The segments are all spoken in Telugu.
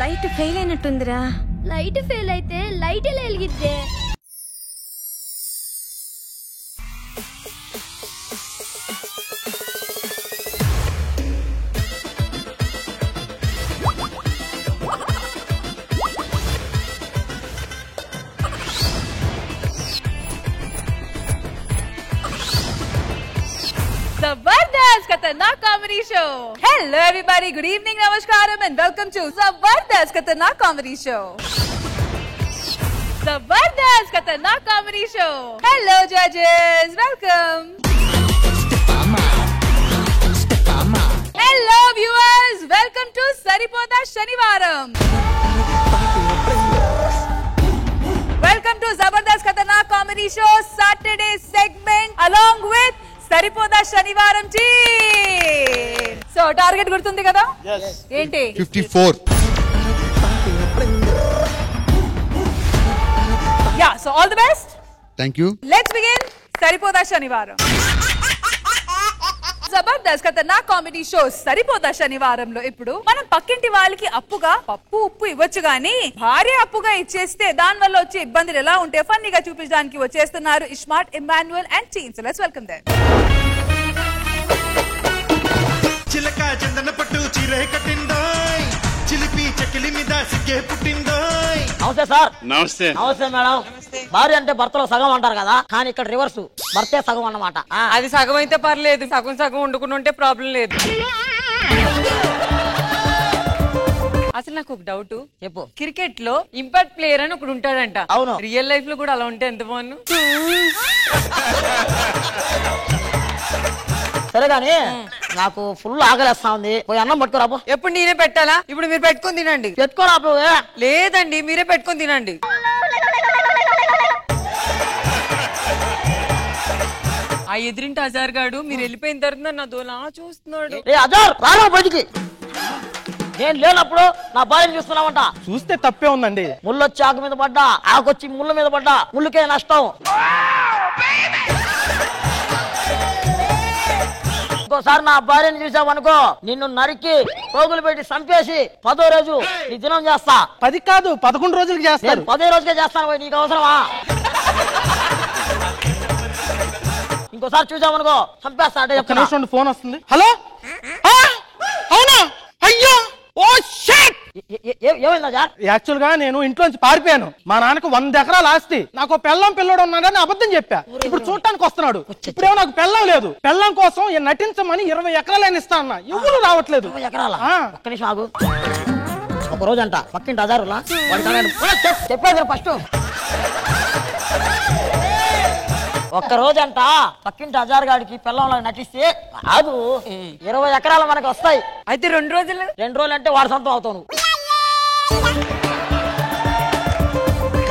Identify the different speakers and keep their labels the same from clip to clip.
Speaker 1: లైట్ ఫెయిల్ అయినట్టుందిరా.
Speaker 2: లైట్ ఫెయిల్ అయితే లైట్ ఎలా వెలిగిద్దే?
Speaker 3: Zabardast Khatarnak Comedy Show. Hello everybody, good evening, namaskaram and welcome to Zabardast Khatarnak Comedy Show. Zabardast Khatarnak Comedy Show. Hello judges, welcome. Hello viewers, welcome to Saripota Shanivaram. Welcome to Zabardast Khatarnak Comedy Show Saturday segment along with సరిపోదా శనివారం టీమ్. సో టార్గెట్ గుర్తుంది కదా? ఏంటి?
Speaker 4: 54.
Speaker 3: Yeah, so all the best.
Speaker 4: Thank you.
Speaker 3: Let's begin Saripodhaa Sanivaaram. Jabardasth Khatarnak comedy show సరిపోదా శనివారంలో ఇప్పుడు మనం పక్కింటి వాళ్ళకి అప్పుగా పప్పు ఉప్పు ఇవ్వచ్చు గానీ భార్య అప్పుగా ఇచ్చేస్తే దాని వల్ల వచ్చే ఇబ్బందులు ఎలా ఉంటే ఫన్నీగా చూపించడానికి వచ్చేస్తున్నారు iSmart, Immanuel and team. So let's welcome them.
Speaker 5: చిలక చందన పట్టు చీరే కట్టిందోయ్, చిలిపి చెకిలి మీద సిగ్గే పుట్టిందోయ్.
Speaker 6: నమస్తే సార్.
Speaker 7: నమస్తే.
Speaker 6: నమస్తే మేడం. భార్య అంటే భర్తలో సగం అంటారు కదా, కానీ ఇక్కడ రివర్స్, భర్తే సగం అన్నమాట.
Speaker 8: అది సగం అయితే పర్లేదు, సగం సగం వండుకుని ఉంటే ప్రాబ్లం లేదు. అసలు నాకు ఒక డౌట్,
Speaker 6: చెప్పు.
Speaker 8: క్రికెట్ లో ఇంపాక్ట్ ప్లేయర్ అని ఒకడు ఉంటాడంట.
Speaker 6: అవును.
Speaker 8: రియల్ లైఫ్ లో కూడా అలా ఉంటే ఎంత బాగుండు.
Speaker 6: సరే గాని నాకు ఫుల్ ఆకలిస్తా ఉంది, పోయి అన్నం పట్టుకోరాబో.
Speaker 8: ఎప్పుడు నేనే పెట్టాలా? ఇప్పుడు మీరు పెట్టుకొని తినండి.
Speaker 6: పెట్టుకోరాబో.
Speaker 8: లేదండి, మీరే పెట్టుకొని తినండి. ఆ ఎదురింటి అజార్ గాడు మీరు వెళ్ళిపోయిన తర్వాత నా దోలా చూస్తున్నాడు.
Speaker 6: అజార్ రారా బయటికి. నేను లేనప్పుడు నా భార్యను చూస్తున్నామంట.
Speaker 9: చూస్తే తప్పే ఉందండి.
Speaker 6: ముళ్ళొచ్చి ఆకు మీద పడ్డా, ఆకొచ్చి ముళ్ళ మీద పడ్డా, ముళ్ళుకే నష్టం. ఇంకోసారి నా భార్యను చూసావనుకో నిన్ను నరికి పోగులు పెట్టి చంపేసి 10వ రోజు నీ దినం చేస్తా.
Speaker 9: 10 కాదు 11 రోజులకి చేస్తాను.
Speaker 6: 10వ రోజుకే చేస్తాను. పోయి నీకు అవసరమా? ఇంకోసారి చూసావనుకో చంపేస్తా అంటే
Speaker 9: చెప్తాను. ఫోన్ వస్తుంది. హలో, అవునా? అయ్యో, ఓ షిట్.
Speaker 6: ఏమైందా?
Speaker 9: యాక్చువల్ గా నేను ఇంట్లోంచి పారిపోయాను. మా నాన్నకు 100 ఎకరాల ఆస్తి, నాకు పెళ్ళం పిల్లడు ఉన్నాడని అబద్ధం చెప్పా. ఇప్పుడు చూడటానికి వస్తున్నాడు. ఇప్పుడేమో నాకు పెళ్ళం లేదు. పెళ్ళం కోసం నటించమని 20 ఎకరాలని ఇస్తా అన్న, ఎవరు రావట్లేదు.
Speaker 6: 20 ఎకరాల? ఒక్క నిమిషం ఆగు. ఒక రోజు అంట పక్కింటి అజారులా చెప్పేది ఫస్ట్. ఒక్క రోజంట పక్కింటి అజార్ గాడికి పిల్లంలో నటిస్తే కాదు 20 ఎకరాలు మనకు వస్తాయి.
Speaker 8: అయితే 2 రోజులు?
Speaker 6: 2 రోజులు అంటే వాడు సొంతం అవుతావు నువ్వు.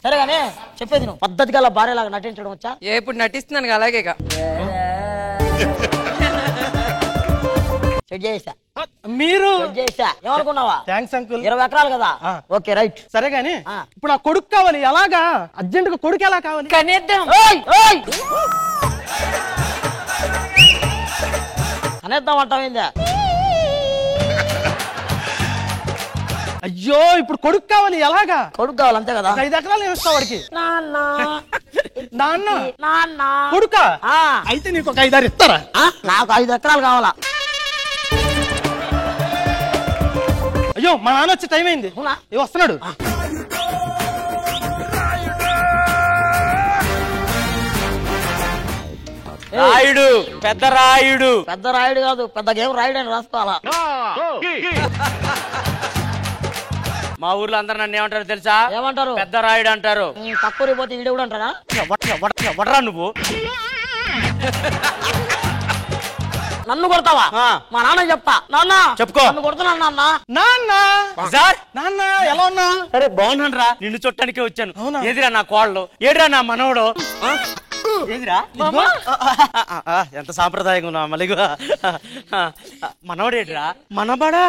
Speaker 6: సరేగానే చెప్పేది నువ్వు పద్ధతి గల భార్యలాగా నటించడం వచ్చా?
Speaker 8: ఇప్పుడు నటిస్తున్నాను అలాగే.
Speaker 6: సెట్ చేసా.
Speaker 9: మీరు
Speaker 6: చేసా ఏమనుకున్నావా?
Speaker 9: Thanks uncle.
Speaker 6: 20 ఎకరాలు కదా. Okay right.
Speaker 9: సరే గాని ఇప్పుడు నా కొడుకు కావాలి. ఎలాగా అర్జెంట్ గా కొడుకు ఎలా కావాలి?
Speaker 8: కనేద్దాం.
Speaker 6: కనేద్దాం అంటావేందా?
Speaker 9: అయ్యో, ఇప్పుడు కొడుకు కావాలి. ఎలాగా?
Speaker 6: కొడుకు కావాలి అంతే కదా.
Speaker 9: 5 ఎకరాలు ఇస్తా వాడికి.
Speaker 6: నాన్న
Speaker 9: కొడుకా? అయితే నీకు ఒక 5 ఇస్తారా?
Speaker 6: నాకు 5 ఎకరాలు కావాలా?
Speaker 9: అయ్యో, మా నాన్న వచ్చే టైం అయింది. వస్తున్నాడు.
Speaker 7: రాయుడు, పెద్ద రాయుడు.
Speaker 6: పెద్ద రాయుడు కాదు, పెద్ద గేమ్ రాయుడు అని రాసుకోవాలా?
Speaker 7: మా ఊర్లో అందరు నన్ను ఏమంటారు తెలుసా?
Speaker 6: ఏమంటారు?
Speaker 7: పెద్ద రాయుడు అంటారు.
Speaker 6: తక్కువ పోతే ఈడే కూడా అంటారా?
Speaker 7: వడరా నువ్వు.
Speaker 6: నన్ను కొడతావా? మా నాన్న చెప్తా. నాన్న
Speaker 7: చెప్పుకో.
Speaker 6: నన్ను కొడుతున్నాను నాన్న.
Speaker 9: నాన్న ఎలా ఉన్నా?
Speaker 7: సరే బాగున్నాను రా. నిన్ను చుట్టానికే వచ్చాను. ఏదిరా నా కోళ్ళు, ఏదిరా నా మనవడు? ఏదిరా? ఎంత సాంప్రదాయంగా ఉన్నా మలిగు. మనవడేట్రా? మనబడా?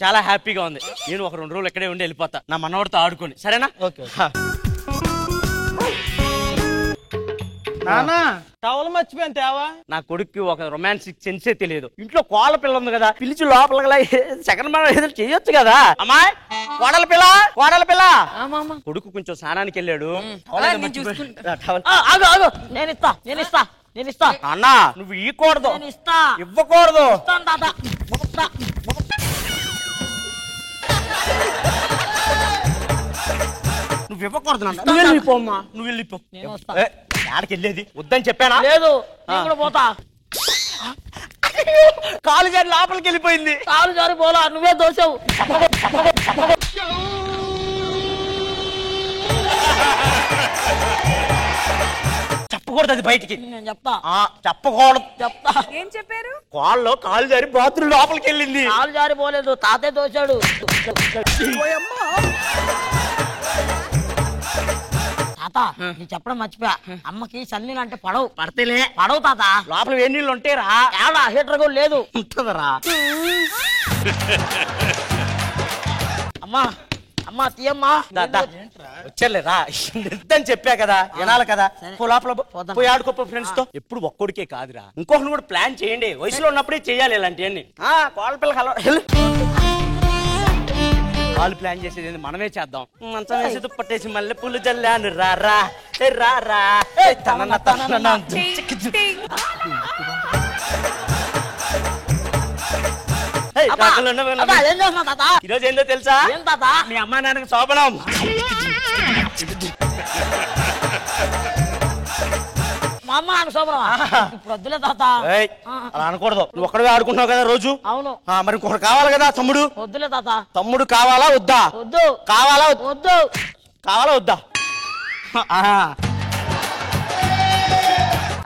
Speaker 7: చాలా హ్యాపీగా ఉంది. నేను ఒక 2 రోజులు ఎక్కడే ఉండి వెళ్ళిపోతా నా మనవడితో ఆడుకొని. సరేనా?
Speaker 9: నానా టవల్ మర్చిపోయాను తేవా.
Speaker 7: నా కొడుక్కి ఒక రొమాన్సిక్ సెన్సే తెలియదు. ఇంట్లో కోళ్ళ పిల్ల ఉంది కదా, పిలిచి లోపల సెకండ్ మనం ఏదో చేయొచ్చు కదా. అమ్మాయి కోడల పిల్ల కొడుకు కొంచెం స్నానానికి వెళ్ళాడు.
Speaker 6: నేను ఇస్తా
Speaker 7: అన్నా నువ్వు ఇవ్వకూడదు,
Speaker 6: నేను ఇస్తా
Speaker 7: ఇవ్వకూడదు. నువ్వు ఇవ్వకూడదు, నువ్వు వెళ్ళిపోమ్మా, నువ్వు వెళ్ళిపో. ఆడికి వెళ్ళేది వద్దని చెప్పానా?
Speaker 6: లేదు నేను కూడా పోతా.
Speaker 7: కాలు జారి లోపలికి వెళ్ళిపోయింది.
Speaker 6: కాలు జారి పోలా, నువ్వే దోసావు.
Speaker 7: చెప్పకూడదు అది బయటికి.
Speaker 6: నేను చెప్తా.
Speaker 7: చెప్పకూడదు.
Speaker 6: చెప్తా.
Speaker 3: ఏం చెప్పారు?
Speaker 7: కాళ్ళు కాలు జారి బాత్రూమ్ లోపలికి వెళ్ళింది.
Speaker 6: కాలు జారి పోలేదు, తాతే దోశాడు. తాత నీ చెప్పడం మర్చిపోయా, అమ్మకి చన్నీళ్ళు అంటే పడవు.
Speaker 7: పడతలే
Speaker 6: పడవు తాత.
Speaker 7: లోపల వేడి నీళ్ళు ఉంటాయిరా.
Speaker 6: ఏడా హీటర్ కూడా లేదు.
Speaker 7: ఉంటుందరా.
Speaker 6: అమ్మా అమ్మా తీయమ్మా.
Speaker 7: వచ్చేలేరా అని చెప్పా కదా, వినాలి కదా. లోపల పోయి ఆడుకోపో ఫ్రెండ్స్ తో. ఎప్పుడు ఒక్కడికే కాదురా, ఇంకొకరిని కూడా ప్లాన్ చేయండి. వయసులో ఉన్నప్పుడే చేయాలి ఇలాంటివన్నీ. కోళ్ళ పిల్లలు వాళ్ళు ప్లాన్ చేసేది మనమే చేద్దాం. మంచం వేసి దుప్పట్టేసి మల్లె పూలు జల్లాను రారా రారా. ఈరోజు ఏందో తెలుసా? మీ అమ్మా నాన్నకి శోభనం.
Speaker 6: మా అమ్మ నాకు శోభనమా? ఇప్పుడు వద్దులే తాత.
Speaker 7: అలా అనకూడదు, నువ్వు ఒక్కడే ఆడుకుంటున్నావు కదా రోజు.
Speaker 6: అవును.
Speaker 7: మరి ఇంకొకటి కావాలి కదా. తమ్ముడు
Speaker 6: వద్దులే తాత.
Speaker 7: తమ్ముడు కావాలా వద్దా?
Speaker 6: వద్దు.
Speaker 7: కావాలా
Speaker 6: వద్దు.
Speaker 7: కావాలా వద్దా?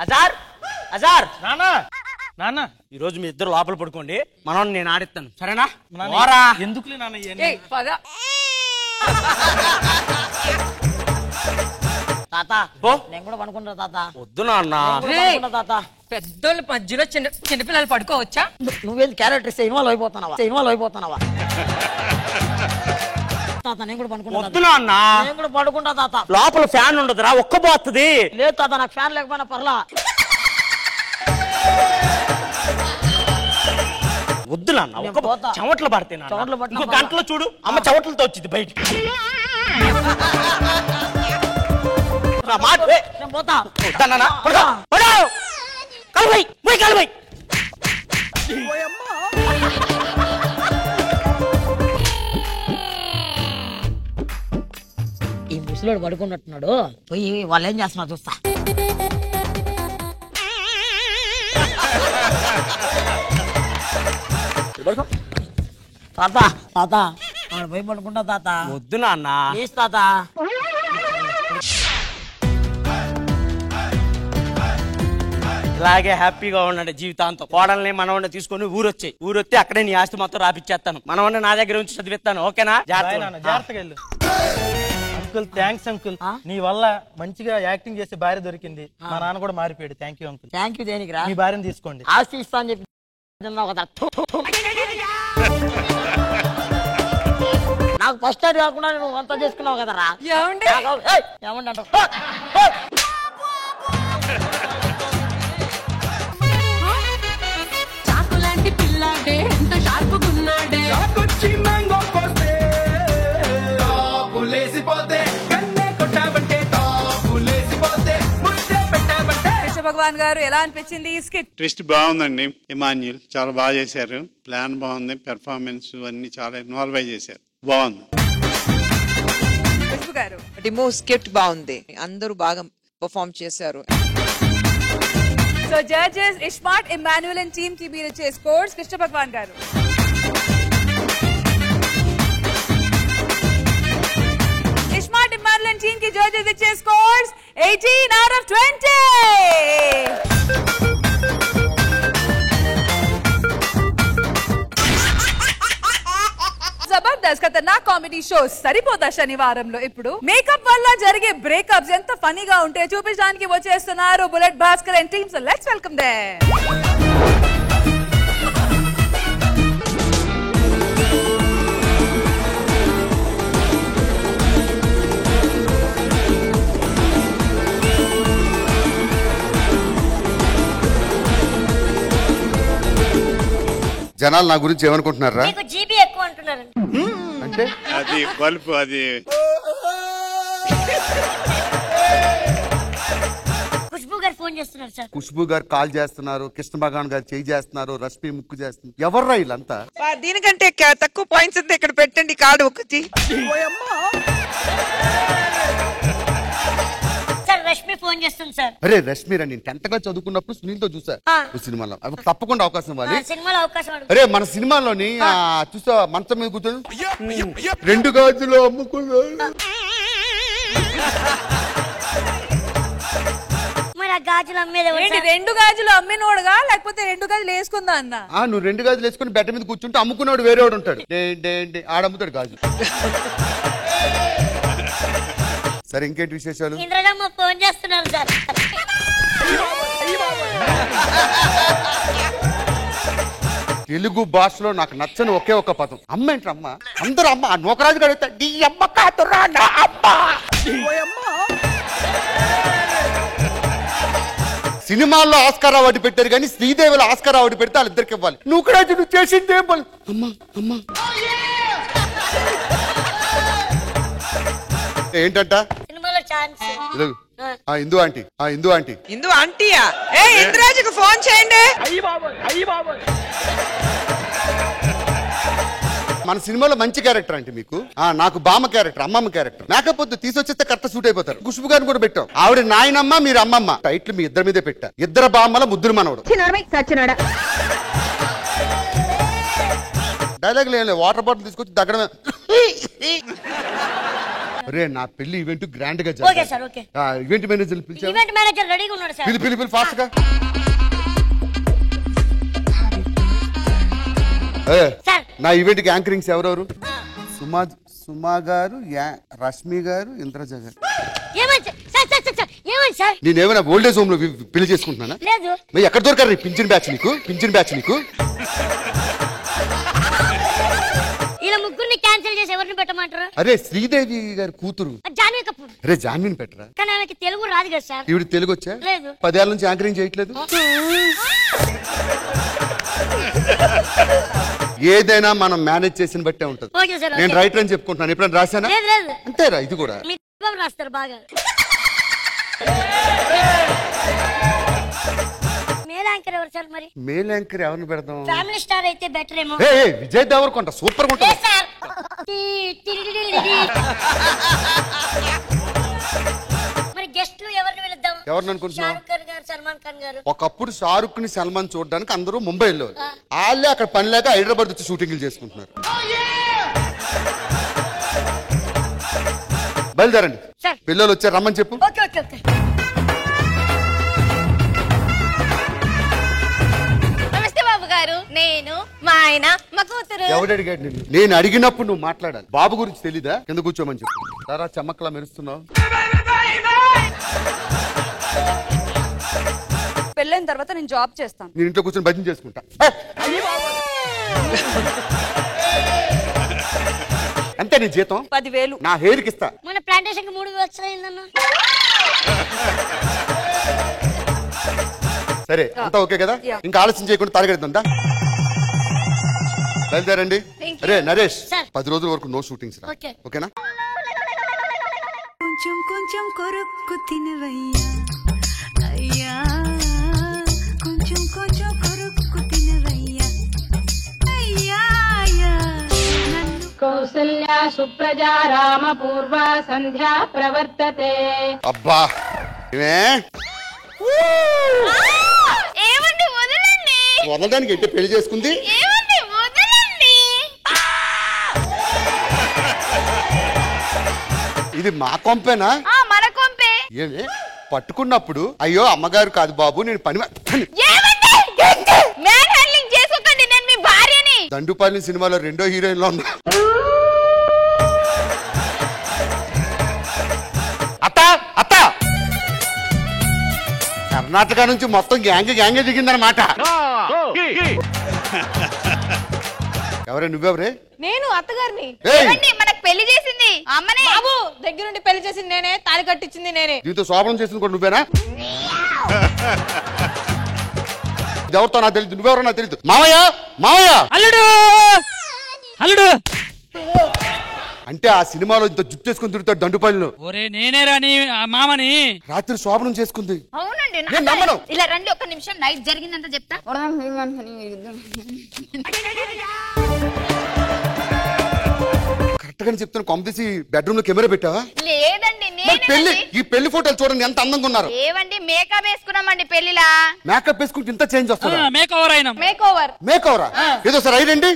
Speaker 7: అజార్ అజార్
Speaker 9: నాన్న
Speaker 7: ఈ రోజు మీ ఇద్దరు లోపల పడుకోండి, మనం నేను ఆడిస్తాను సరేనా?
Speaker 9: ఎందుకులే నాన్న
Speaker 6: తాత నేను కూడా పడుకుంటా తాత.
Speaker 7: వద్దు నాన్న.
Speaker 6: తాత
Speaker 8: పెద్దోళ్ళ మధ్యలో చిన్నపిల్లలు పడుకోవచ్చా?
Speaker 6: నువ్వేది క్యారెక్టర్ ఇన్వాల్వ్ అయిపోతున్నావా? తాత నేను కూడా పడుకుంటా.
Speaker 7: వద్దు నాన్న.
Speaker 6: నేను కూడా పడుకుంటా తాత.
Speaker 7: లోపల ఫ్యాన్ ఉండదురా, ఒక్కపోతుంది.
Speaker 6: లేదు తాత, నాకు ఫ్యాన్ లేకపోయినా పర్లా.
Speaker 7: వద్దు నాన్న, చెమట్లు పడితే ఇంకో గంటలో చూడు అమ్మ చెమట్లతో వచ్చింది బయటికి.
Speaker 6: నేను పోతా. ఈ ముసలోడు పడుకున్నట్టున్నాడు, పోయి వాళ్ళు ఏం చేస్తున్నారు చూస్తా. తాత తాత పోయి పడుకుంటా తాత.
Speaker 7: వద్దు నాన్న.
Speaker 6: ప్లీజ్ తాత.
Speaker 7: ఇలాగే హ్యాపీగా ఉండండి జీవితాంతం. కోడల్ని మనవన్న తీసుకొని ఊరొచ్చి అక్కడే నీ ఆస్తి మొత్తం రాపిచ్చేస్తాను. మనవన్న నా దగ్గర ఉంచి చదివిస్తాను. ఓకేనా?
Speaker 9: జాగ్రత్తగా వెళ్ళు. అంకుల్ థ్యాంక్స్ అంకుల్, నీ వల్ల మంచిగా యాక్టింగ్ చేసే భార్య దొరికింది. మా నాన్న కూడా మారిపోయాడు. Thank you uncle.
Speaker 6: Thank you దేనికి రా?
Speaker 9: మీ భార్యను తీసుకోండి.
Speaker 6: ఆస్తి ఇస్తా అని చెప్పి నాకు ఫస్ట్ టైం కాకుండా నువ్వు అంతా చేసుకున్నావు కదరా. ఏమండి అంటావు?
Speaker 1: చాకులాంటి పిల్లాడే ఎంత షార్పుగున్నాడే.
Speaker 3: భగవాన్ గారు ఎలా అనిపించింది ఈ స్కిట్?
Speaker 4: ట్విస్ట్ బాగుందండి. ఇమాన్యుల్ చాలా బాగా చేశారు. ప్లాన్ బాగుంది, పెర్ఫార్మెన్స్ అన్ని చాలా ఇన్వాల్వ్ అయి చేశారు. బాగుంది.
Speaker 10: డెమో స్కిట్ బాగుంది, అందరూ బాగా పర్ఫార్మ్ చేశారు.
Speaker 3: So judges iSmart, Emmanuel and team కి మీరు ఇచ్చే స్కోర్స్. కృష్ణ భగవాన్ గారు ఇస్మార్ట్, ఇమాన్యుల్ అండ్ టీమ్ కి జడ్జెస్ ఇచ్చే scores 18 out of 20. Jabardasth Khatarnak comedy shows సరిపోతా శనివారంలో ఇప్పుడు మేకప్ వల్ల జరిగే బ్రేకప్స్ ఎంత ఫనీగా ఉంటే చూపించడానికి వచ్చేస్తున్నారు bullet Bhaskar and team. So let's welcome them.
Speaker 11: జనాలు నా గురించి ఏమనుకుంటున్నారా?
Speaker 6: మీకు జీబీ ఎక్కువ అంటున్నారు.
Speaker 11: అంటే
Speaker 4: అది బల్బు అది.
Speaker 6: ఖుష్బూ గారు ఫోన్ చేస్తున్నారు సార్.
Speaker 11: ఖుష్బూ గారు కాల్ చేస్తున్నారు, కృష్ణ భగవాన్ గారు చేయి చేస్తున్నారు, రష్మి ముక్కు చేస్తున్నారు. ఎవర్రా వీళ్ళంతా?
Speaker 10: దీనికంటే తక్కువ పాయింట్స్ అంతా ఇక్కడ పెట్టండి కార్డు ఒకటి.
Speaker 6: సార్ రష్మి ఫోన్ చేస్తుంది సార్.
Speaker 11: అరే రష్మి రా, నేను 10th క్లాస్ చదువుకున్నప్పుడు సునీల్ తో చూసా సినిమాలో. తప్పకుండా అవకాశం ఇవ్వాలి.
Speaker 6: సినిమాలో అవకాశం.
Speaker 11: అరే మన సినిమాలోని చూసా మంచం మీద కూర్చొని 2 గాజులు అమ్ముకున్నాడు.
Speaker 6: మరి ఆ గాజులు అమ్మేది
Speaker 3: 2 గాజులు అమ్మినోడుగా లేకపోతే 2 గాజులు వేసుకుందా అన్న?
Speaker 11: నువ్వు 2 గాజులు వేసుకుని బెట్ట మీద కూర్చుంటే అమ్ముకున్నాడు వేరేవాడు ఉంటాడు. ఆడమ్ముతాడు గాజు. సరే ఇంకేంటి విశేషాలు?
Speaker 6: ఇంద్రజమ్మ ఫోన్ చేస్తున్నారు సార్.
Speaker 11: తెలుగు భాషలో నాకు నచ్చని ఒకే ఒక పదం అమ్మ. ఏంటమ్మ? అందరూ అమ్మ. ఆ నోకరాజు గడితే నీ అమ్మ కాదురా నా అమ్మ. సినిమాల్లో ఆస్కార్ అవార్డు పెట్టారు కానీ శ్రీదేవిలో ఆస్కార్ అవార్డు పెడితే వాళ్ళిద్దరికి ఇవ్వాలి. నూకరాజు నువ్వు చేసింది ఏం పని? అమ్మా అమ్మా ఏంటంట?
Speaker 6: సినిమాలో ఛాన్స్.
Speaker 11: ఇందు ఆంటీ, ఇందు ఆంటీ.
Speaker 10: ఇందు ఆంటీయా? ఇంద్రాజుకు ఫోన్ చేయండి.
Speaker 11: మన సినిమాలో మంచి క్యారెక్టర్ అంటే మీకు. నాకు బామ్మ క్యారెక్టర్, అమ్మమ్మ క్యారెక్టర్. మేకపోతే తీసుకొచ్చేస్తే కరెక్ట్ సూట్ అయిపోతారు. ఖుష్బు గారిని కూడా పెట్టాం. ఆవిడ నాయనమ్మ, మీరు అమ్మమ్మ. టైటిల్ మీ ఇద్దరి మీదే పెట్టా. ఇద్దరు బామ్మల ముద్దురు మనవడు. డైలాగ్ లేదు, వాటర్ బాటిల్ తీసుకొచ్చి దగ్గర. అరే నా పెళ్లి ఈవెంట్ గ్రాండ్ గా
Speaker 6: okay sir. Okay.
Speaker 11: Event manager పిలిచారు.
Speaker 6: ఈవెంట్ మేనేజర్ రెడీగా ఉన్నాడు సార్.
Speaker 11: పిలి ఫాస్ట్ గా. నా ఈవెంట్ కి యాంకరింగ్స్ ఎవరెవరు? సుమా గారు, రష్మి గారు, ఇంద్రజ గారు. నేనేమైనా ఓల్డేజ్ హోమ్ లో పెళ్లి చేసుకుంటున్నానా?
Speaker 6: లేదు.
Speaker 11: ఎక్కడ దొరకారు పింఛన్ బ్యాచ్ నీకు? పింఛన్ బ్యాచ్ నీకు?
Speaker 6: ఇలా ముగ్గురిని క్యాన్సిల్ చేసి ఎవరిని పెట్టమంటారు?
Speaker 11: అరే శ్రీదేవి గారి కూతురు
Speaker 6: జాన్వీ కపూర్.
Speaker 11: అరే జాన్వీని పెట్టరా?
Speaker 6: కానీ ఆమెకి తెలుగు రాదు కదా సార్.
Speaker 11: ఈవిడ తెలుగు వచ్చా?
Speaker 6: లేదు.
Speaker 11: 10 ఏళ్ల నుంచి యాంకరింగ్ చేయట్లేదు. ఏదైనా మనం మేనేజ్ చేసిన బట్టే ఉంటది. నేను రైటర్ అని చెప్పుకుంటున్నాను. ఎప్పుడైనా రాశానా? అంతేరా ఇది కూడా.
Speaker 6: రాస్తారు బాగా. మేల్ యాంకర్ ఎవరు సార్ మరి?
Speaker 11: మేల్ యాంకర్ ఎవరిని పెడదాం?
Speaker 6: ఫ్యామిలీ స్టార్ అయితే బెటర్ ఏమో.
Speaker 11: విజయ్ దేవరకొండ సూపర్ గా ఉంటుంది.
Speaker 6: మరి గెస్ట్లు ఎవరిని వెళ్దాం?
Speaker 11: ఎవరిని అనుకుంటున్నావు?
Speaker 6: షారుఖ్ ఖాన్ గారు, సల్మాన్ ఖాన్ గారు.
Speaker 11: ఒకప్పుడు షారుఖ్ ని సల్మాన్ చూడడానికి అందరూ ముంబై వెళ్ళేవారు. వాళ్ళే అక్కడ పని లేక హైదరాబాద్ వచ్చి షూటింగ్లు చేసుకుంటున్నారు. బయలుదేరండి. పిల్లలు వచ్చారు, రమ్మని చెప్పు.
Speaker 2: నమస్తే బాబు గారు. నేను మా ఆయన మా కూతురు.
Speaker 11: ఎవడు అడిగాడు నిన్ను? నేను అడిగినప్పుడు నువ్వు మాట్లాడాలి. బాబు గురించి తెలీదా? కింద కూర్చోమని చెప్పు. సారా చమ్మక్కలా మెరుస్తున్నావు.
Speaker 3: పెళ్ళైన తర్వాత నేను జాబ్ చేస్తాను.
Speaker 11: నేను ఇంట్లో కూర్చొని భజన చేసుకుంటా. అంతే నీ జీతం?
Speaker 3: 10,000
Speaker 11: నా హెయిర్ కి ఇస్తా.
Speaker 6: మన ప్లాంటేషన్ కి 3 వచ్చాయిందన్న.
Speaker 11: సరే అంతా ఓకే కదా? ఇంకా ఆలస్యం చేయకుండా తారగెడుతుందా? బయలుదేరండి. అరే నరేష్, 10 రోజుల వరకు నో షూటింగ్స్ రా. ఓకేనా?
Speaker 1: కొంచెం కొంచెం కొరుక్కు తినవయ్యా అయ్యా, కొంచెం కొంచెం కొరుక్కు తినవయ్యా అయ్యా. కౌసల్యా సుప్రజా రామ పూర్వ సంధ్యా ప్రవర్తతే.
Speaker 11: అబ్బా
Speaker 2: ఏమండి వదలండి.
Speaker 11: వదలడానికి ఏంటి? పెళ్లి చేసుకుంది.
Speaker 2: ఏమండి వదలండి.
Speaker 11: ఇది మా కొంపేనా?
Speaker 2: మన కొంపే.
Speaker 11: ఏమే పట్టుకున్నప్పుడు అయ్యో అమ్మగారు కాదు బాబు నేను పని.
Speaker 2: మ్యాన్ హ్యాండ్లింగ్ చేసుకోకండి, నేను మీ భార్యని.
Speaker 11: దండుపాలి సినిమాలో 2వ హీరోయిన్ లో ఉన్నా. అత్త అత్త కర్ణాటక నుంచి మొత్తం గ్యాంగే దిగిందన్నమాట. ఎవరే? నువ్వెవరే?
Speaker 2: నేను అత్తగారిని.
Speaker 11: ఏయ్!
Speaker 2: మనకు పెళ్లి చేసింది అమ్మనే. బాబు దగ్గరుండి పెళ్లి చేసింది నేనే, తాళి కట్టించింది నేనే.
Speaker 11: దీంతో శోభనం చేసింది కూడా నువ్వేనా? ఎవరితో నాకు తెలియదు, నువ్వెవరో నాకు తెలియదు. మామయ్య మామయ్య
Speaker 7: అల్లుడు అల్లుడు
Speaker 11: అంటే ఆ సినిమాలో ఇంత జుట్టు చేసుకుని తిరుగుతాడు దండుపల్లిలో.
Speaker 7: ఒరే నేనే రాని మామని
Speaker 11: రాత్రి శోభనం చేసుకుంది.
Speaker 2: అవునండి
Speaker 11: నేను నమ్మను.
Speaker 2: ఇలా రండి ఒక్క నిమిషం నైట్ జరిగిందంత చెప్తా.
Speaker 11: కరెక్ట్ గానే చెప్తాను. కొంపదీసి బెడ్రూమ్ లో కెమెరా పెట్టావా?
Speaker 2: లేదండి
Speaker 11: పెళ్లి ఈ పెళ్లి ఫోటోలు చూడండి ఎంత అందంగా ఉన్నారు.
Speaker 2: ఏవండి మేకప్ వేసుకున్నామండి పెళ్లిలా.
Speaker 11: మేకప్ వేసుకుంటే ఇంత చేంజ్ వస్తుందా?
Speaker 7: మేక్ ఓవర్ అయినా.
Speaker 2: Make over.
Speaker 11: మేక్ ఓవరా? ఏదో సార్ రైడండి.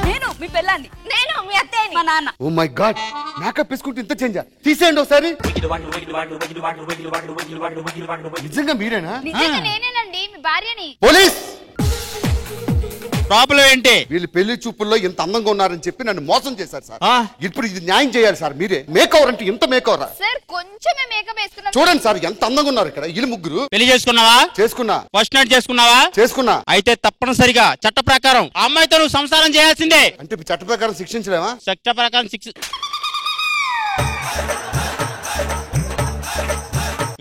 Speaker 3: నేను మీ పెళ్ళాన్ని.
Speaker 2: నేను మీ అత్తయ్యని.
Speaker 3: మా నాన్న.
Speaker 11: ఓ మై గాడ్, మేకప్ వేసుకుంటే ఇంత చేంజా? తీసేయండి ఒకసారి. నిజంగా మీరేనా?
Speaker 2: నిజంగా నేనేనండి మీ భార్యని.
Speaker 11: పోలీస్.
Speaker 7: ప్రాబ్లం ఏంటి?
Speaker 11: వీళ్ళు పెళ్లి చూపుల్లో ఇంత అందంగా ఉన్నారని చెప్పి నన్ను మోసం చేశారు సార్. ఇప్పుడు ఇది న్యాయం చేయాలి సార్ మీరే. మేక్ ఓవర్ అంటే ఇంత మేక్ ఓవరా?
Speaker 2: సార్ కొంచెమే మేకప్ వేసుకున్నాం.
Speaker 11: చూడండి సార్ ఎంత అందంగా ఉన్నారు ఇక్కడ వీళ్ళు ముగ్గురు.
Speaker 7: పెళ్లి చేసుకున్నావా?
Speaker 11: చేసుకున్నా.
Speaker 7: ఫస్ట్ నైట్ చేసుకున్నావా?
Speaker 11: చేసుకున్నా.
Speaker 7: అయితే తప్పనిసరిగా చట్ట ప్రకారం ఆ అమ్మాయితో నువ్వు సంసారం చేయాల్సిందే.
Speaker 11: అంటే చట్ట ప్రకారం శిక్షించలేమా?
Speaker 7: చట్ట ప్రకారం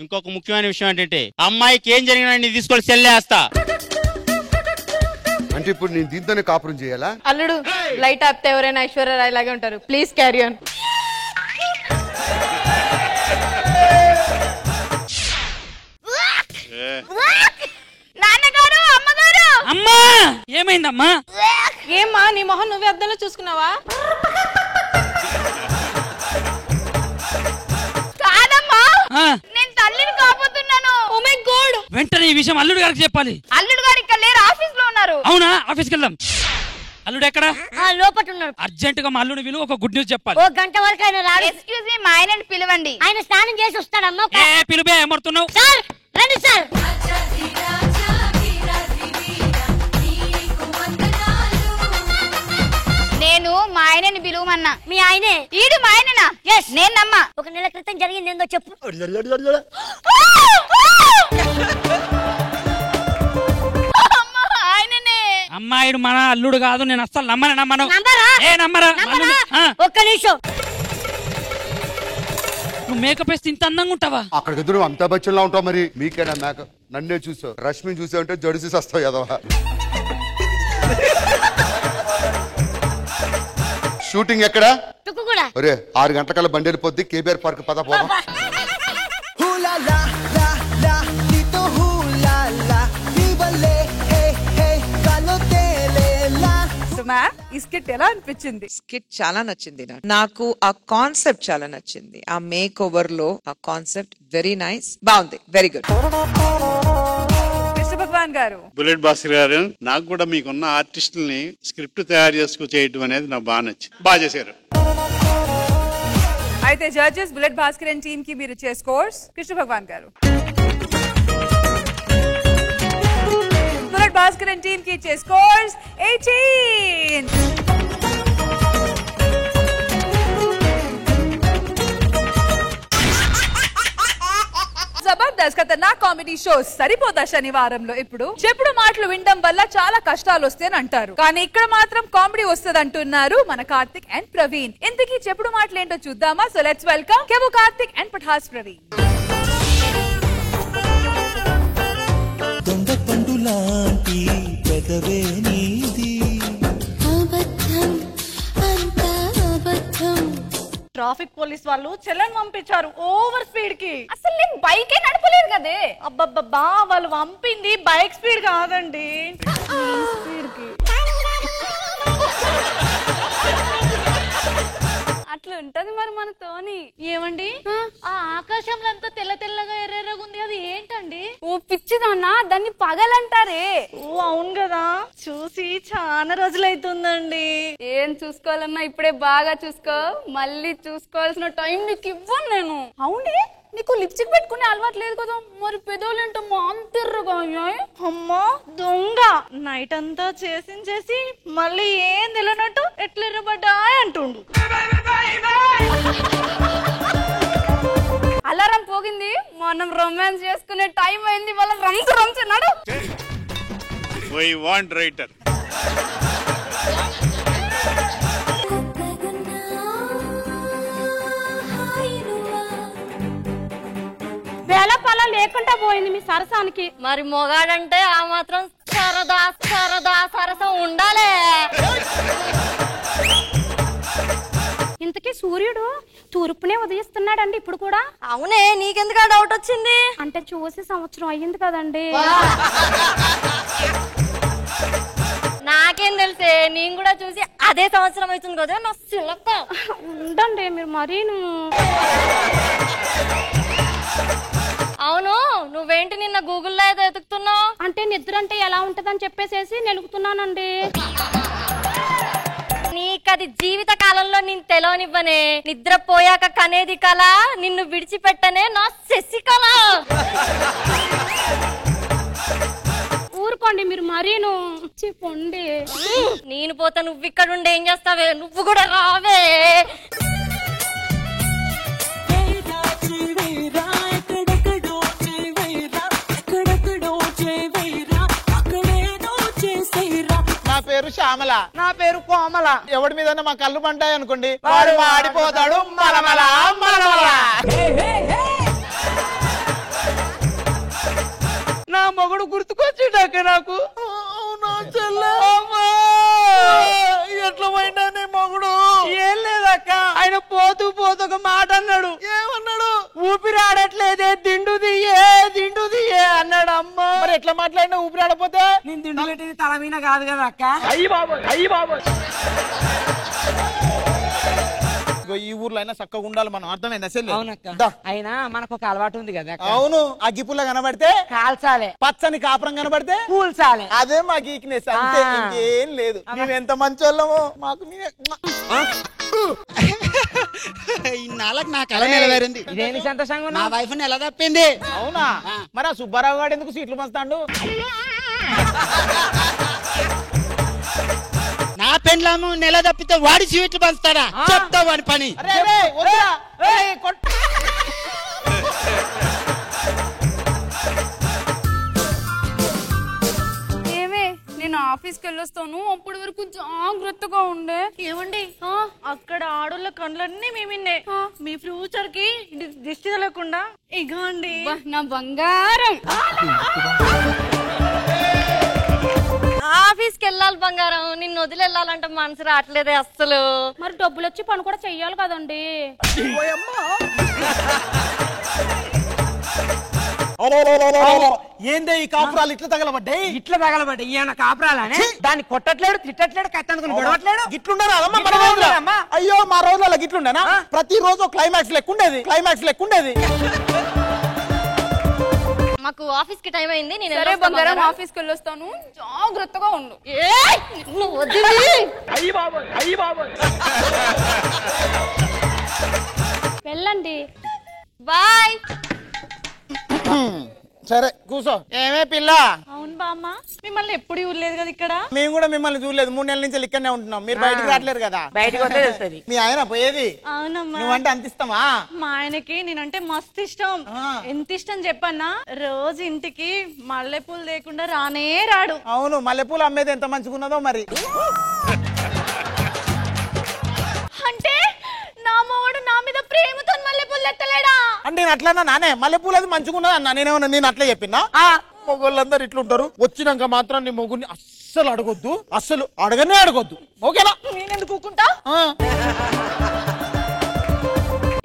Speaker 7: ఇంకొక ముఖ్యమైన విషయం ఏంటంటే అమ్మాయికి ఏం జరిగినా నీ తీసుకొని సెల్లేస్తా.
Speaker 11: అంటే ఇప్పుడు నేను దీంతోనే కాపురం చేయాలా?
Speaker 12: అల్లుడు లైట్ ఆపితే ఎవరైనా ఐశ్వర్యరాయ్ లాగే ఉంటారు. Please carry on.
Speaker 2: నాన్నగారు అమ్మగారు.
Speaker 7: అమ్మా ఏమైందమ్మా?
Speaker 12: ఏమ్మా నీ మొహం నువ్వే అద్దంలో చూసుకున్నావా?
Speaker 2: కాదమ్మా నేను తల్లిని కాబోతున్నాను. Oh my God.
Speaker 7: వెంటనే ఈ విషయం అల్లుడు గారికి చెప్పాలి.
Speaker 2: అల్లుడు గారు ఇక్కడ లేరు, ఆఫీస్ లో ఉన్నారు.
Speaker 7: అవునా? ఆఫీస్కి వెళ్దాం. అల్లుడు ఎక్కడ?
Speaker 6: లోపట ఉన్నాడు.
Speaker 7: అర్జెంట్ గా మా అల్లుడు విలు ఒక గుడ్ న్యూస్ చెప్పాలి.
Speaker 6: ఓ గంట వరకు ఆయన రాడు.
Speaker 2: ఎక్స్క్యూజ్ మీ, మా ఆయనని పిలవండి.
Speaker 6: ఆయన స్నానం చేసి వస్తాడమ్మా.
Speaker 7: పిలుపే ఏమడుతున్నావు?
Speaker 6: సార్ రండి సార్.
Speaker 2: నేను మా ఆయనని పిలువమన్నా.
Speaker 6: మీ ఆయనే?
Speaker 2: ఈడు మా ఆయననా? నేను నమ్మా.
Speaker 6: ఒక నెల క్రితం జరిగింది ఏందో చెప్పు.
Speaker 7: అమ్మాయిడు మన అల్లుడు కాదు. నేను అస్సలు నమ్మను.
Speaker 6: నమ్మరా? ఒక్క నిమిషం.
Speaker 7: నువ్వు మేకప్ వేస్తే ఇంత అందంగా ఉంటావా?
Speaker 11: అక్కడికి ఎదురు అమితాబ్ బచ్చన్ లా ఉంటావు. మరి మీకేనా మేకప్? నన్నే చూసావు, రష్మిని చూసావు అంటే జడిసి వస్తావు ఎదవా. షూటింగ్ ఎక్కడ? ఒరే 6 గంటల బండి వెళ్ళిపోద్ది. కేబీఆర్ పార్క్ పద పోదాం.
Speaker 3: ఈ స్కిట్ ఎలా అనిపించింది?
Speaker 10: స్కిట్ చాలా నచ్చింది నాకు. ఆ కాన్సెప్ట్ చాలా నచ్చింది. ఆ మేక్ ఓవర్ లో ఆ కాన్సెప్ట్ వెరీ నైస్, బాగుంది, వెరీ గుడ్.
Speaker 3: కృష్ణ భగవాన్ గారు.
Speaker 4: బుల్లెట్ భాస్కర్ గారు, నాకు కూడా మీకున్న ఆర్టిస్టుల్ని స్క్రిప్ట్ తయారు చేసుకు చేయటం అనేది నాకు బాగా నచ్చింది. బాగా చేశారు.
Speaker 3: అయితే judges bullet Bhaskar and team కి మీరు ఇచ్చే స్కోర్స్. కృష్ణ భగవాన్ గారు. బుల్లెట్ భాస్కర్ అండ్ టీమ్ కి ఇచ్చే scores 18. Jabardasth Khatarnak comedy shows సరిపోతా శనివారంలో ఇప్పుడు చెప్పుడు మాటలు వినడం వల్ల చాలా కష్టాలు వస్తాయని అంటారు. కానీ ఇక్కడ మాత్రం కామెడీ వస్తుంది అంటున్నారు మన కార్తిక్ అండ్ ప్రవీణ్. ఇంతకీ చెప్పుడు మాటలు ఏంటో చూద్దామా? So let's welcome Kevvu Karthik and Patas Praveen.
Speaker 13: దొంగ పండు లాంటి పెదవే నీది.
Speaker 12: ట్రాఫిక్ పోలీస్ వాళ్ళు చెల్లెని పంపించారు ఓవర్ స్పీడ్ కి.
Speaker 2: అసలు నేను బైకే నడపలేదు కదే.
Speaker 12: అబ్బబ్బబ్బా వాళ్ళు పంపింది బైక్ స్పీడ్ కాదండి, స్పీడ్ కి.
Speaker 1: అట్లా ఉంటది మరి మనతోని.
Speaker 12: ఏమండి ఆ ఆకాశంలో అంతా తెల్ల తెల్లగా ఎర్రగా ఉంది, అది ఏంటండి?
Speaker 1: ఓ పిచ్చిదన్నా, దాన్ని పగలంటారే.
Speaker 12: ఓ అవును కదా, చూసి చాలా రోజులైతుందండి.
Speaker 1: ఏం చూసుకోవాలన్నా ఇప్పుడే బాగా చూసుకో, మళ్ళీ చూసుకోవాల్సిన టైం నీకు ఇవ్వను నేను.
Speaker 12: అవునే
Speaker 1: నీకు లిప్స్టిక్ పెట్టుకునే అలవాటు లేదు కదా, మరి పెదవులేంటో మాంతిర్రుగా అయ్యాయి.
Speaker 12: అమ్మా దొంగ, నైట్ అంతా చేసి మళ్ళీ ఏం తెలియనట్టు ఎట్లా ఎర్రబడ్డాయి అంటుండు.
Speaker 1: అలారం పోగింది, మనం రొమాన్స్ చేసుకునే టైం అయింది. వాళ్ళ రంచు రంచు నడు.
Speaker 4: We want writer.
Speaker 12: వేలపాల లేకుండా పోయింది మీ సరసానికి.
Speaker 2: మరి మొగాడంటే ఆ మాత్రం సరదా సరదా సరసం ఉండాలే.
Speaker 12: ఇంతకీ సూర్యుడు తూర్పునే ఉదయిస్తున్నాడండి ఇప్పుడు కూడా?
Speaker 2: అవునే, నీకెందుకు డౌట్ వచ్చింది?
Speaker 12: అంటే చూసి సంవత్సరం అయ్యింది కదండి.
Speaker 2: నాకేం తెలిసే, నేను కూడా చూసి అదే సంవత్సరం అవుతుంది కదా నా సిలక.
Speaker 12: ఉండండి మీరు మరీను.
Speaker 2: అవును, నువ్వేంటి నిన్న గూగుల్లో ఏదో ఎతుకుతున్నావు?
Speaker 12: అంటే నిద్ర అంటే ఎలా ఉంటదని చెప్పేసేసి నెలుగుతున్నానండి.
Speaker 2: నీకది జీవిత కాలంలో నేను తెలవనివ్వనే. నిద్రపోయాక కనేది కళ, నిన్ను విడిచిపెట్టనే నా శశికళ.
Speaker 12: ఊరుకోండి మీరు మరీను. చెప్పండి.
Speaker 2: నేను పోతా, నువ్వు ఇక్కడ ఉండి ఏం చేస్తావే? నువ్వు కూడా రావే.
Speaker 9: నా పేరు శ్యామల. నా పేరు కోమల. ఎవడి మీద మా కళ్ళు పంటాయి అనుకోండి, వాడు మాడిపోతాడు మలమల మలమల. నా మొగుడు గుర్తుకొచ్చేటాక నాకు ఎట్లా పోయినా నీ మొగుడు? ఏం లేదక్క, ఆయన పోతూ పోతూ ఒక మాట అన్నాడు. ఏమన్నాడు? ఊపిరి ఆడట్లేదే, దిండు దియ్యే అన్నాడు. అమ్మ మరి ఎట్లా మాట్లాడినా ఊపిరి ఆడపోతే? నేను దిండు పెట్టింది తల మీద కాదు కదా అక్క. అయ్యి బాబు ఈ ఊర్లో అయినా చక్కగా ఉండాలి మనం, అర్థమైందా చెల్లి?
Speaker 6: అవునక్క, అయినా మనకు ఒక అలవాటు ఉంది కదా.
Speaker 9: అవును, అగ్గిపుల్ల కనబడితే
Speaker 6: కాల్చాలే,
Speaker 9: పచ్చని కాపురం కనబడితే
Speaker 6: కూల్చాలే.
Speaker 9: అదే మా వీక్నెస్, అంతే, ఇంకేం లేదు. మేము ఎంత మంచోళ్ళమో మాకు
Speaker 14: ఇన్నాళ్ళకి నా కళ నెరవేరింది.
Speaker 6: ఇదేమి సంతోషంగా
Speaker 14: నా వైఫ్ ని ఎలా తప్పింది?
Speaker 9: అవునా? మరి ఆ సుబ్బారావు గారు ఎందుకు సీట్లు పంచుతాడు?
Speaker 14: నా పెండ్లాము నెల తప్పితే వాడి సీట్లు పంచుతాడా? చెప్తా వాడి పని.
Speaker 1: ఏమే, నేను ఆఫీస్కి వెళ్ళొస్తాను, అప్పటి వరకు జాగ్రత్తగా ఉండే.
Speaker 12: ఏమండి, అక్కడ ఆడోళ్ళ కండ్లన్నీ మేమిన్నే. మీ ఫ్యూచర్ కి దిష్టి తగలకుండా ఇగో అండి
Speaker 1: నా బంగారం.
Speaker 2: ఆఫీస్కి వెళ్ళాలి బంగారం, నిన్ను వదిలి వెళ్ళాలంటే మనసు రావట్లేదే అస్సలు.
Speaker 12: మరి డబ్బులు వచ్చి పని కూడా చెయ్యాలి కదండి.
Speaker 9: ఏందే ఈ కాపురాలు ఇట్లా తగలబడ్డాయి?
Speaker 6: ఇట్లా తగలబడ్డాయి ఈయన కాపురాలనే. దాన్ని కొట్టట్లేడు, తిట్టట్లేడు, కట్టనుకుని గొడవట్లేడు.
Speaker 9: గిట్లుండరా అయ్యో మా రోజులలో గిట్లుండేనా? ప్రతి రోజు క్లైమాక్స్ లెక్కుండేది.
Speaker 2: మాకు ఆఫీస్ కి టైం అయింది, నేను
Speaker 1: సరే బంగారం, ఆఫీస్కి వెళ్ళొస్తాను, జాగ్రత్తగా ఉండు.
Speaker 12: వెళ్ళండి.
Speaker 2: బాయ్.
Speaker 9: సరే కూసో. ఏమే పిల్ల?
Speaker 12: అవును బామ్మ, మిమ్మల్ని ఎప్పుడు చూడలేదు కదా ఇక్కడ.
Speaker 9: మేము కూడా మిమ్మల్ని చూడలేదు, 3 నెలల నుంచి ఇక్కడనే ఉంటున్నాం. మీరు బయటకు రావట్లేరు కదా.
Speaker 6: బయటకు వస్తే తెలుస్తుంది.
Speaker 9: మీ ఆయన పోయేది?
Speaker 12: అవునమ్మా.
Speaker 9: నువ్వంటే అంత ఇష్టమా?
Speaker 12: మా ఆయనకి నేనంటే మస్తు ఇష్టం. ఎంత ఇష్టం చెప్పన్నా, రోజు ఇంటికి మల్లెపూలు లేకుండా రానే రాడు.
Speaker 9: అవును, మల్లెపూలు అమ్మేది ఎంత మంచిగున్నదో మరి.
Speaker 12: అంటే నా మొగుడు నా మీద ప్రేమతో మల్లెపూలు ఎత్తలేడా?
Speaker 9: అంటే నేను అట్లన్నా నానే, మల్లెపూలు అది మంచిగున్నది అన్నా. నేను అట్లా చెప్పినా? మొగోళ్ళందరూ ఇట్లుంటారు. వచ్చినాక మాత్రం నీ మొగుడిని అస్సలు అడగొద్దు, అస్సలు అడగొద్దు. ఓకేనా?
Speaker 12: నేనెందుకు కూకుంటా?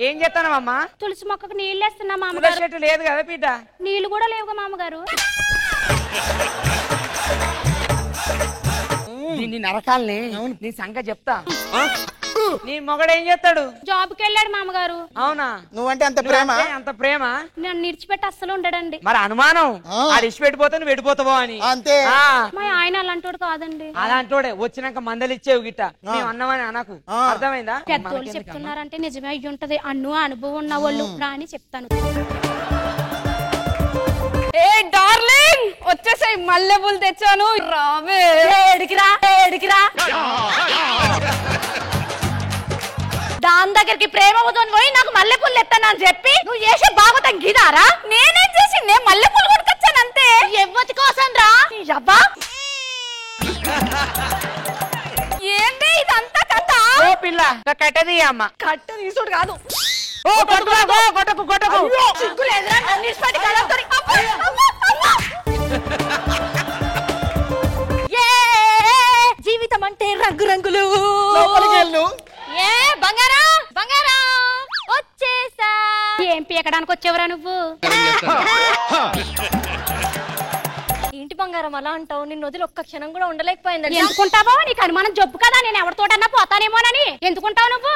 Speaker 6: ఏం చేస్తానమ్మా?
Speaker 12: తులసి మొక్కకు నీళ్ళు వేస్తున్నా మామగారు.
Speaker 6: చెట్టు లేదు కదా బిడ్డ?
Speaker 12: నీళ్లు కూడా లేవుగా మామగారు.
Speaker 6: దీన్ని నరకాలని నీ సంగతి చెప్తా. నీ మొగడు ఏం చేస్తాడు?
Speaker 12: జాబ్కి వెళ్ళాడు మామగారు.
Speaker 6: అవునా?
Speaker 9: నువ్వంటే అంత ప్రేమ?
Speaker 6: అంత ప్రేమ
Speaker 12: నన్ను నిడిచిపెట్టి అస్సలు ఉండడండి.
Speaker 6: మరి అనుమానం, అది ఇచ్చిపెట్టిపోతే నువ్వు వెళ్ళిపోతావో అని.
Speaker 9: అంతే.
Speaker 12: మా ఆయన అలాంటోడు కాదండి.
Speaker 6: అలాంటోడే. వచ్చినాక మందలు ఇచ్చేవు గిట్ట, మేము అన్నమని అనకు. అర్థమైందా?
Speaker 12: పెద్దోళ్ళు చెప్తున్నారంటే నిజమే అయ్యి ఉంటది. అనుభవం ఉన్న వాళ్ళు రాని చెప్తాను.
Speaker 1: ఏ డార్లింగ్, వచ్చేసాయి, మల్లెపూలు తెచ్చాను, రావే.
Speaker 12: ఏడికిరా దాని దగ్గరికి ప్రేమతో పోయి నాకు మల్లెపూలు ఎత్తానని చెప్పి నువ్వు చేసే బాగోతం గిదారా?
Speaker 1: నేనేం చేసి, నేను మల్లెపూలు కొనుకొచ్చాను అంతే.
Speaker 12: ఎవ్వతి కోసం రా అబ్బా.
Speaker 1: ఏంటి ఇదంతా కథ?
Speaker 6: ఓ పిల్ల, కట్టది అమ్మ.
Speaker 12: కట్ట తీసుడు కాదు.
Speaker 6: కొట్టకు.
Speaker 12: సిగ్గులేదురా? నన్ను
Speaker 2: ఇడిచిపెట్టి గడపతోని. జీవితం అంటే రంగు రంగులు. ఏ బంగారం బంగారం వచ్చేసా.
Speaker 1: ఏం పీకడానికి వచ్చేవరా నువ్వు?
Speaker 2: ఏంటి బంగారం అలా అంటావు? నిన్ను వదిలి ఒక్క క్షణం కూడా ఉండలేకపోయిందండి.
Speaker 1: ఎందుకుంటావో? నీకు అనుమానం జబ్బు కదా, నేను ఎవరితోటన్నా పోతానేమోనని. ఎందుకుంటావు నువ్వు?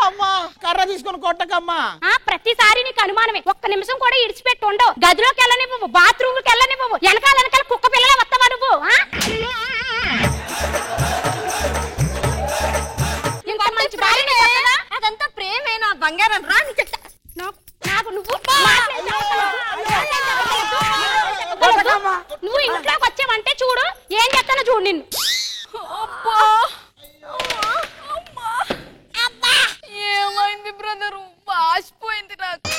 Speaker 14: అమ్మా కర్ర తీసుకొని కొట్టకమ్మా.
Speaker 1: ప్రతిసారి నీకు అనుమానమే. ఒక్క నిమిషం కూడా ఇడిచిపెట్టి ఉండవు. గదిలోకి వెళ్ళనివ్వవు, బాత్రూమ్ కి వెళ్ళనివ్వవు. వెనకాల కుక్క పిల్లలా వస్తావా నువ్వు?
Speaker 2: అదంతా ప్రేమేనా బంగారం? రా
Speaker 1: నాకు నువ్వు ఇంట్లోకి వచ్చావంటే చూడు ఏం చేస్తానో చూడు నిన్ను.
Speaker 8: ఏమైంది బ్రదరు? వాసిపోయింది నాకు.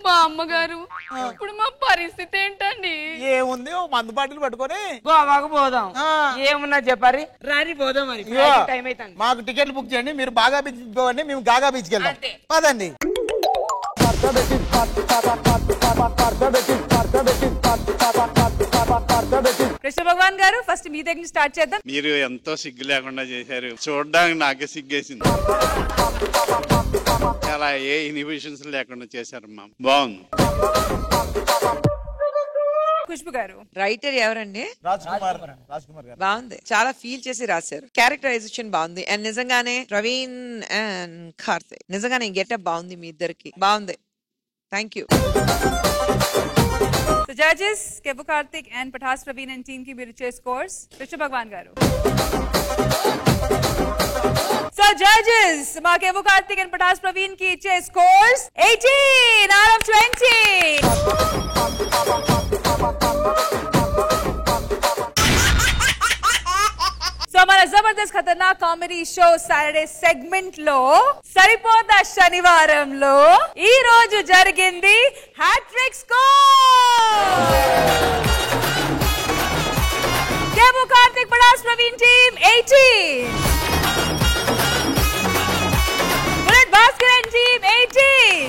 Speaker 8: మా అమ్మగారు ఇప్పుడు మా పరిస్థితి ఏంటండి?
Speaker 14: ఏముంది, ఓ మందు బాటిల్ పట్టుకొని
Speaker 6: గోవాకు పోదాం. ఏమున్నా చెప్పారి రాని పోదాం. మరి టైం అవుతుంది.
Speaker 14: మాకు టికెట్లు బుక్ చేయండి. మీరు బాగా బీచ్ పోవండి, మేము గాగా బీచ్కి వెళ్దాం. పదండి.
Speaker 3: కృష్ణ భగవాన్ గారు ఫస్ట్ మీ దగ్గర స్టార్ట్ చేద్దాం.
Speaker 4: మీరు ఎంతో సిగ్గు లేకుండా చేశారు. చూడడానికి నాకే సిగ్గేసింది. చాలా ఏ ఇన్హిబిషన్స్ లేకుండా చేశారు మా. బాగుంది.
Speaker 3: ఖుష్బు గారు
Speaker 10: రైటర్ ఎవరండి?
Speaker 14: రాజ్ కుమార్ గారు.
Speaker 10: బాగుంది, చాలా ఫీల్ చేసి రాశారు. క్యారెక్టరైజేషన్ బాగుంది. అండ్ నిజంగానే ప్రవీణ్ అండ్ కార్తిక్ నిజంగానే గెటప్ బాగుంది. మీ ఇద్దరికి బాగుంది. Thank you.
Speaker 3: So judges, Kevu Karthik and Pathas Praveen and team ki meer iche scores. Krishna Bhagwan garu. So judges, ma Kevu Karthik and Pathas Praveen ki iche scores 18 out of 20. So మన Jabardasth Khatarnak comedy show Saturday segment లో సరిపోతా శనివారంలో ఈ రోజు జరిగింది hat-trick score. Kevvu Karthik Patas Praveen team 18, bullet Bhaskaran team 18,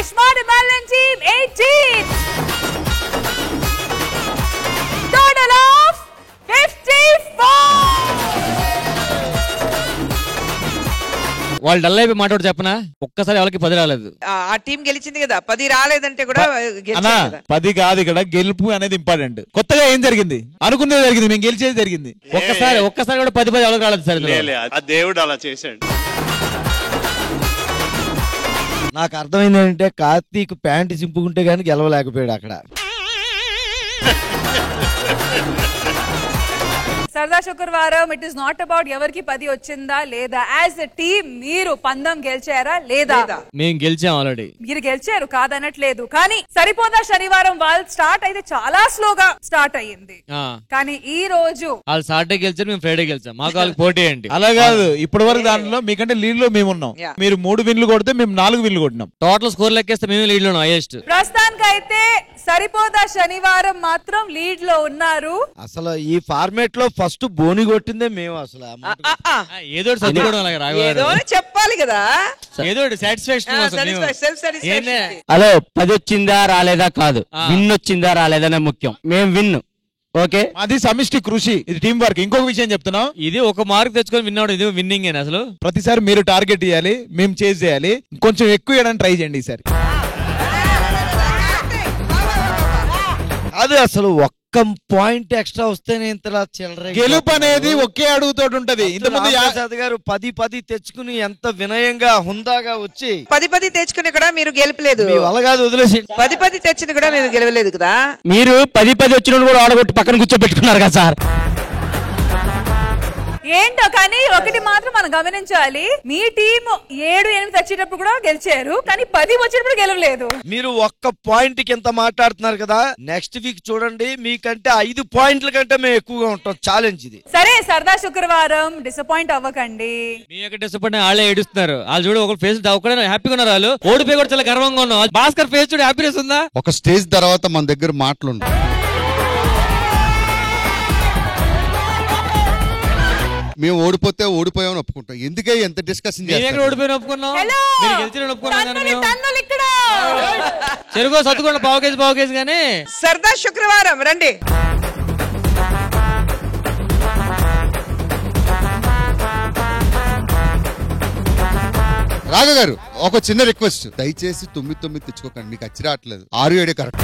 Speaker 3: iSmart Balan team 18. Total of 54.
Speaker 15: వాళ్ళు డల్ అయిపోయి మాట్లాడు చెప్పనా? ఒక్కసారి ఎవరికి 10 రాలేదు.
Speaker 10: ఆ టీం గెలిచింది కదా, 10 రాలేదంటే కూడా
Speaker 16: అన్నా 10 కాదు, ఇక్కడ గెలుపు అనేది ఇంపార్టెంట్. కొత్తగా ఏం జరిగింది? అనుకునేది జరిగింది, మేము గెలిచేది జరిగింది.
Speaker 15: ఒక్కసారి కూడా 10 ఎవరికి రాలేదు సార్.
Speaker 4: ఆ దేవుడు అలా చేశాడు.
Speaker 17: నాకు అర్థమైంది ఏంటంటే కార్తీక్ ప్యాంటు చింపుకుంటే గానీ గెలవలేకపోయాడు అక్కడ.
Speaker 3: సరదా శుక్రవారం ఇట్ ఇస్ నాట్ అబౌట్ ఎవరికి 10 వచ్చిందా లేదా. యాజ్ ఎ టీమ్ మీరు పందం గెలిచారా లేదా?
Speaker 15: మేము గెలిచాం ఆల్రెడీ.
Speaker 3: మీరు గెలిచారు కాదనట్లేదు, కానీ సరిపోదా శనివారం వాళ్ళు స్టార్ట్ అయితే చాలా స్లోగా స్టార్ట్ అయ్యింది. కానీ ఈ రోజు
Speaker 15: వాళ్ళు సాటర్డే గెలిచారు, మేము ఫ్రైడే గెలిచాం. మాకు వాళ్ళకి పోటీ ఏంటి?
Speaker 16: అలా కాదు, ఇప్పటి వరకు దాంట్లో మీకంటే లీడ్ లో మేము ఉన్నాం. మీరు 3 విన్లు కొడితే మేము 4 విన్లు కొట్టినాం.
Speaker 15: టోటల్ స్కోర్ లెక్కేస్తే మేము లీడ్ లో హైయెస్ట్.
Speaker 3: ప్రస్తుతానికి అయితే సరిపోదా శనివారం మాత్రం లీడ్ లో ఉన్నారు.
Speaker 17: అసలు ఈ ఫార్మేట్ లో ఫస్ట్ బోని కొట్టిందే మేము. అసలు
Speaker 15: ఏదో
Speaker 10: చెప్పాలి కదా,
Speaker 15: ఏదో సాటిస్ఫాక్షన్.
Speaker 7: హలో 10 వచ్చిందా రాలేదా కాదు, విన్ వచ్చిందా రాలేదనే ముఖ్యం. మేము విన్. ఓకే,
Speaker 16: అది సమిష్టి కృషి, ఇది టీం వర్క్. ఇంకొక విషయం చెప్తున్నాం,
Speaker 15: ఇది ఒక మార్క్ తెచ్చుకొని విన్నాడు, ఇది విన్నింగ్. అసలు
Speaker 16: ప్రతిసారి మీరు టార్గెట్ చేయాలి, మేము చేజ్ చేయాలి. కొంచెం ఎక్కువ చేయడానికి ట్రై చేయండి ఈసారి.
Speaker 17: అది అసలు ఒక్క పాయింట్ ఎక్స్ట్రా వస్తేనే ఇంతలా చిల్లర.
Speaker 16: గెలుపు అనేది ఒకే అడుగుతో ఉంటది. ఇంతకుముందు
Speaker 17: గారు 10 తెచ్చుకుని ఎంత వినయంగా హుందాగా వచ్చి
Speaker 10: 10 తెచ్చుకుని కూడా మీరు గెలపలేదు.
Speaker 17: అలాగా వదిలేసి
Speaker 10: 10 తెచ్చింది కూడా మీరు గెలవలేదు కదా.
Speaker 7: మీరు 10 వచ్చిన కూడా ఆడగొట్టి పక్కన కూర్చోబెట్టుకున్నారు కదా సార్.
Speaker 3: ఏంటో కానీ ఒకటి మాత్రం మనం గమనించాలి, మీ టీం 7-8 వచ్చేటప్పుడు కూడా గెలిచారు, కానీ 10 వచ్చినప్పుడు గెలవలేదు.
Speaker 17: మీరు ఒక్క పాయింట్ కి ఎంత మాట్లాడుతున్నారు కదా, నెక్స్ట్ వీక్ చూడండి మీకంటే 5 పాయింట్ల కంటే మేము ఎక్కువగా ఉంటాం. ఛాలెంజ్ ఇది.
Speaker 3: సరే, సరదా శుక్రవారం డిసప్పాయింట్ అవ్వకండి.
Speaker 15: మీ యొక్క డిసప్పాయింట్ వాళ్ళే ఏడుస్తున్నారు. వాళ్ళు చూడు ఒక ఫేస్ ఒక్కడే హ్యాపీగా ఉన్నారు. వాళ్ళు ఓడిపోయి కూడా చాలా గర్వంగా ఉన్నాం. భాస్కర్ ఫేస్ చూడు, హ్యాపీనెస్ ఉందా?
Speaker 11: ఒక స్టేజ్ తర్వాత మన దగ్గర మాటలుంటాయి. మేము ఓడిపోతే ఓడిపోయామని ఒప్పుకుంటాం. ఎందుకే ఎంత డిస్కషన్
Speaker 15: ఓడిపోయిన ఒప్పుకున్నాం, మీరు గెలిచిన ఒప్పుకున్నాం. చెరుకు సత్తుకుండా పావు కేజీ కానీ
Speaker 10: సరదా శుక్రవారం రండి.
Speaker 11: రాఘవ గారు ఒక చిన్న రిక్వెస్ట్, దయచేసి 9 తెచ్చుకోకండి, మీకు అచ్చి రావట్లేదు. 6, 7 కరెక్ట్.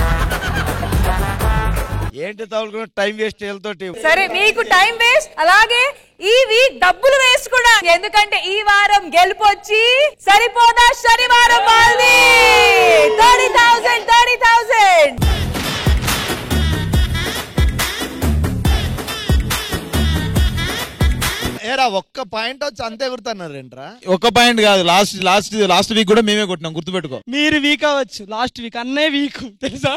Speaker 17: ఏంటి తగులుకున్న టైం వేస్ట్ తోటి.
Speaker 3: సరే మీకు టైం వేస్ట్, అలాగే ఈ వీక్ డబ్బులు వేస్ట్ కూడా. ఎందుకంటే ఈ వారం గెలుపు వచ్చి సరిపోదా శనివారం వాళ్ళది 30,000.
Speaker 17: ఏరా ఒక్క పాయింట్ వచ్చి అంతే గుర్తున్నారేంట్రా?
Speaker 16: ఒక పాయింట్ కాదు, లాస్ట్ వీక్ కూడా మేమే కొట్టినాం, గుర్తుపెట్టుకో.
Speaker 9: మీరు వీక్ అవ్వచ్చు, లాస్ట్ వీక్ అన్నే వీక్ తెలుసా.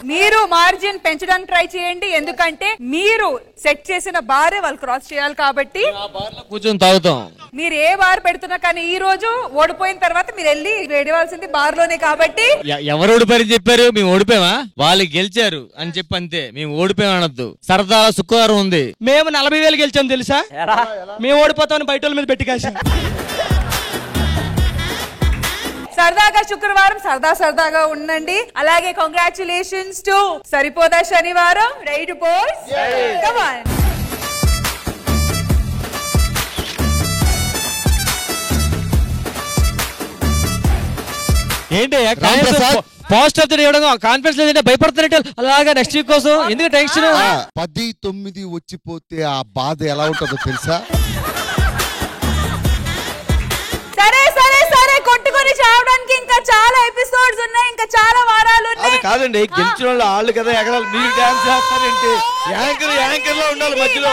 Speaker 3: మీరు మార్జిన్ పెంచడానికి ట్రై చేయండి, ఎందుకంటే మీరు సెట్ చేసిన బారే వాళ్ళు క్రాస్ చేయాలి కాబట్టి
Speaker 15: కూర్చొని తాగుతాం.
Speaker 3: మీరు ఏ బార్ పెడుతున్నా కానీ ఈ రోజు ఓడిపోయిన తర్వాత మీరు వెళ్ళి వేయవలసింది బార్ లోనే. కాబట్టి
Speaker 15: ఎవరు ఓడిపోయారని చెప్పారు? మేము ఓడిపోయామా? వాళ్ళు గెలిచారు అని చెప్పి అంతే, మేము ఓడిపోయాం అనొద్దు. సరదా శుక్రవారం ఉంది,
Speaker 9: మేము 40,000 గెలిచాం తెలుసా. మేము ఓడిపోతామని బయట వాళ్ళ మీద పెట్టి కాసాం.
Speaker 3: సరదాగా శుక్రవారం సరదాగా ఉండండి. అలాగే కంగ్రాచులేషన్స్ టు సరిపోదా శనివారం. Right boys, come on.
Speaker 15: ఏంటి పాజిటివ్ అప్డేట్ ఇవ్వడం, కాన్ఫిడెన్స్ లేదంటే భయపడుతున్నట్టు అలాగా నెక్స్ట్ వీక్ కోసం ఎందుకు టెన్షన్?
Speaker 11: 10, 9 వచ్చిపోతే ఆ బాధ ఎలా ఉంటుందో తెలుసా.
Speaker 3: సరే కొట్టుకొని చావడానికి ఇంకా చాలా ఎపిసోడ్స్ ఉన్నాయి, ఇంకా చాలా వారాలు ఉన్నాయి.
Speaker 17: కాదండి, గెలిచిన వాళ్ళు కదా ఎగరాలి. మీరు డాన్స్ చేస్తారేంటి? యాంకర్ లో ఉండాలి మధ్యలో.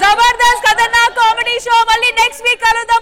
Speaker 3: జబర్దస్త్ ఖతర్నాక్ కామెడీ షో మళ్ళీ నెక్స్ట్ వీక్ కలుద్దాం.